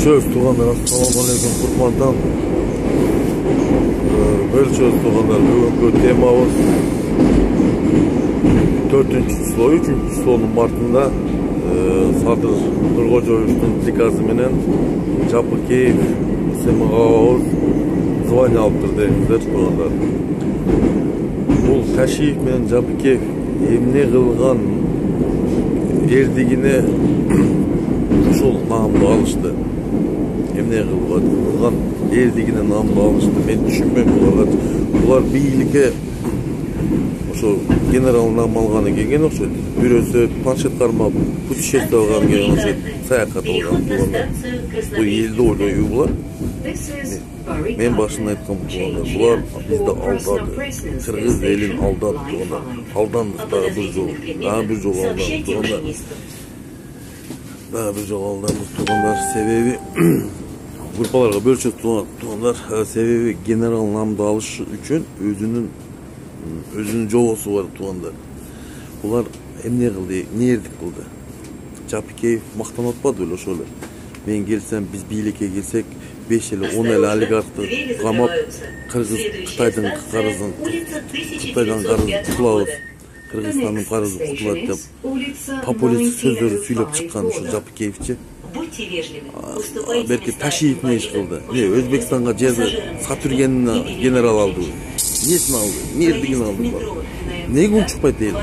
Bölüşөz тугандар, ассаламу алейкум курмандан. Bölüşöz тугандар, бүгүнкү темабыз 4-число, 3-числонун мартында Садыр Тургожоевдун приказы менен Жапыкеев Семагабыз звание алып турду деңиздер тугандар. Бул Ташиев менен Жапыкеев эмне кылган эрдигине ушул наамды алышты. Эмне кылган эрдигине наамды алышты. Мен түшүнбөйм буларга. Булар бийликке ошо генерал наам алганы келген окшойт. Бирөөсү планшет кармап путешествие кылган келген окшойт. Саякат кылган тугандар. Бул элди ойлойбу булар? Мен башында айткам тугандар. Булар бизди алдады. Кыргыз элин алдады тугандар. Алдандык дагы бир жол. Дагы бир жол алдандык тугандар. Дагы бир жол алдандык тугандар. Себеби группаларга бөлчөт тугандар. Себеби генерал наамды алыш үчүн өзүнүн жобосу бар тугандар. Булар эмне кылды, эмне эрдик кылды? Жапыкеев мактанып атпады беле ошол эле. Мен келсем, биз бийликке келсек 5 эле 10 эле олигархты камап, Кыргыз Кытайдын карызын кутулабыз, Кыргызстандын карызы кутулат деп популист сөздөрү сүйлөп чыккан ушу Жапыкеевчи. Белки Ташиев не иш кылды? Өзбекстанга жерди сатыргенин генерал алды. Несин алды? Эмне эрдигин алды? Неге унчукпайт дейт?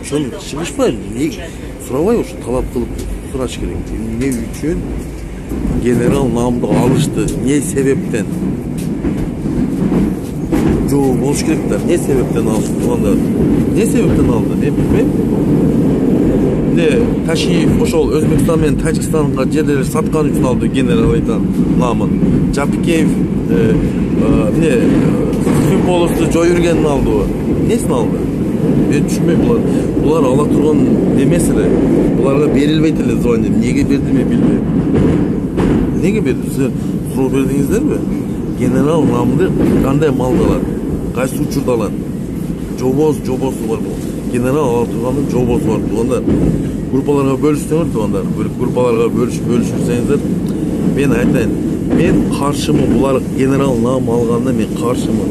Ошону чыгышпайбы? Неге сурабай ушу талап кылып сураш керек. Эмне үчүн генерал наамды алышты? Не себептен? Жооп болуш керек да. Не себептен алышты тугандар? Не себептен алды? Мен билбейм. Ташиев ошол Өзбекстан менен Тажикстанга жерлер саткан үчүн алды генералдын наамын. Жапыкеев Фимполосту жойюргенин алдыбы? Несин алды? Мен түшүнбөйм. Булар ала турган эмес эле. Буларга берилбейт эле звание. Неге берди мен билбейм. Неге берди? Сиз суроо бердиңиздерби? Генерал наамды кандай малда алат? Кайсы учурда алат? Жобосу бар бул. Генерал ала турганын жобосу бар тугандар. Группаларга бөлүшсөңөр тугандар. Группаларга бөлүшүрсөңүздөр, мен айтайын. Мен каршымын булар генерал наам алганына, мен каршымын.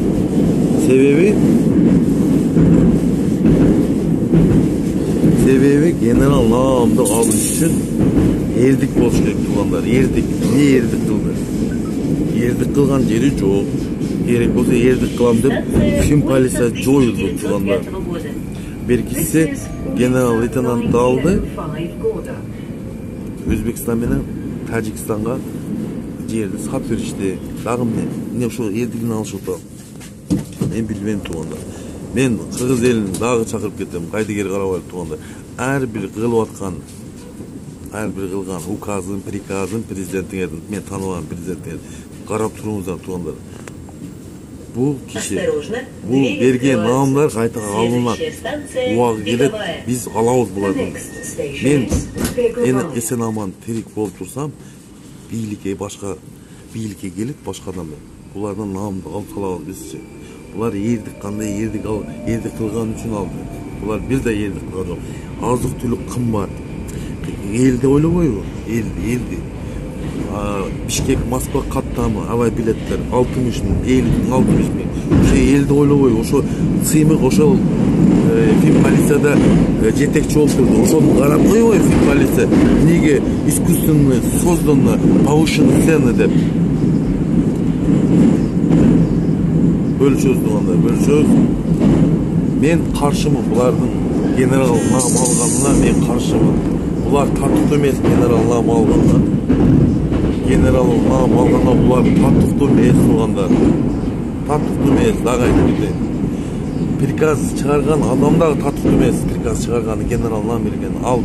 Себеби генерал наамды алыш үчүн эрдик болуш керек тугандар. Эрдик, эмне эрдик кылды? Эрдик кылган жери жок. Керек болсо эрдик кылам деп Фимполиция жоюлду тугандар. Беркisi генерал лейтенант алды. Өзбекстан менен Тажикстанга жерди сат беришти. Дагы эмне ошо эрдигин алышып атат? Мен билбейм тугандар. Мен Кыргыз элин дагы чакырып кетем. Кайдыгер карабай тугандар. Ар бир кылып аткан, ар бир кылган указын, приказын президенттин, мен тааныбаган президенттин карап туруңуздар тугандар. Бул киши, бул берген наамдар кайта алынат. Убагы келет, биз алабыз буларды. Мен эсен аман тирик болуп турсам, бийликке келип башка адамдар булардан наамды алып салабыз бизчи. Булар эрдик кандай эрдик кылган үчүн алды. Булар бир да эрдик кылган жок. Азык түлүк кымбат. Элди ойлобойбу? Элди. Бишкек Москва каттамы, авай билеттер 60 миң, 50 миң, 60 миң. Ошо элди ойлобойбу? Ошо сыймык ошол Фимполицияда жетекчи болуп турду. Ошону карап койбойбу Фимполиция? Неге искусственно создана повышенная цена деп? Бөлүшөз тугандар, бөлүшөз. Мен каршымын булардын генерал наам алганына, мен каршымын. Булар татыктуу эмес генерал наам алганда. Генерал наам алганда булар татыктуу эмес тугандар. Татыктуу эмес, дагы айтып кетейин. Приказ чыгарган адам дагы татыктуу эмес. Приказ чыгарган генерал наам берген. Ал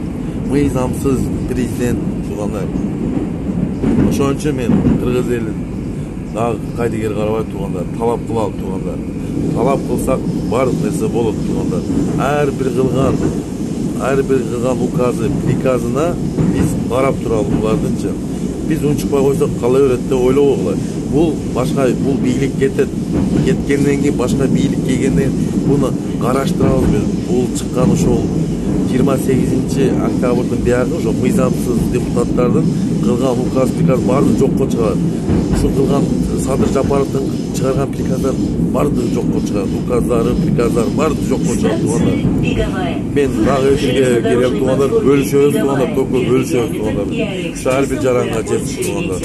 мыйзамсыз президент тугандар. Ошон үчүн мен Кыргыз элин дагы кайдыгер карабай тугандар, талап кылалы тугандар. Талап кылсак баардык нерсе болот тугандар. Ар бир кылган указы, приказына биз карап туралы булардынчы. Биз унчукпай койсок кала берет деп ойлобогула. Бул бийлик кеткенден кийин башка бийлик келгенден буну караштырабыз. Бул чыккан ошол 28 октябрдын биягы ошо мыйзамсыз депутаттардын кылган указ приказ баардыгы жокко чыгат. Ушу кылган Садыр Жапаровдун чыгарган приказдар баардыгы жокко чыгат. Указдары, приказдары баардыгы жокко чыгат туугандар. Мен дагы эфирге келем туугандар, бөлүшөбүз туугандар, токко бөлүшөбүз туугандар. Ар бир жаранга жетиш туугандар.